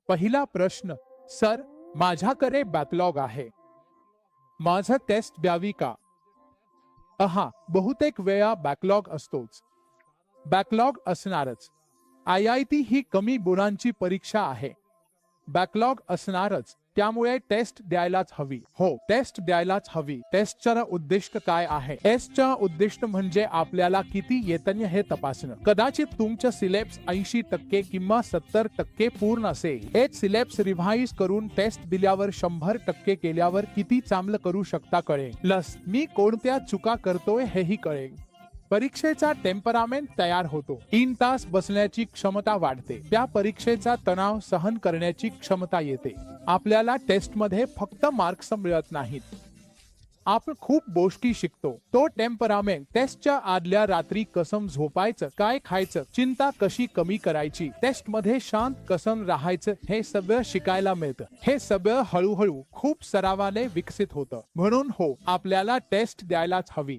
पहिला प्रश्न, सर माझ्याकडे बॅकलॉग आहे, माझं टेस्ट द्यावी का? बहुतेक वेळा बॅकलॉग असतोच. बॅकलॉग असणारच. IIT ही कमी गुणांची परीक्षा आहे. बॅकलॉग असणारच, त्यामुळे टेस्ट द्यायलाच हवी. हो, टेस्ट द्यायलाच हवी. टेस्टचा उद्दिष्ट काय आहे? टेस्टचा उद्दिष्ट म्हणजे आपल्याला किती येतं हे तपासणं. कदाचित तुमचं सिलेबस 80% किंवा 70% पूर्ण असेल. हेच सिलेबस रिव्हाइज करून टेस्ट दिल्यावर 100% केल्यावर किती चांगलं करू शकता कळेल. मी कोणत्या चुका करतोय हेही कळेल. परीक्षेचा टेम्परामेंट तयार होतो. 3 तास बसण्याची क्षमता वाढते. त्या परीक्षेचा तणाव सहन करण्याची क्षमता येते. आपल्याला टेस्टमध्ये फक्त मार्क्स मिळत नाहीत, आपण खूप गोष्टी शिकतो. तो टेम्परामेंट टेस्टच्या आदल्या रात्री कसं झोपायचं, काय खायचं, चिंता कशी कमी करायची, टेस्टमध्ये शांत कसं राहायचं, हे सगळं शिकायला मिळतं. हे सगळं हळूहळू खूप सरावाने विकसित होतं. म्हणून हो, आपल्याला टेस्ट द्यायलाच हवी.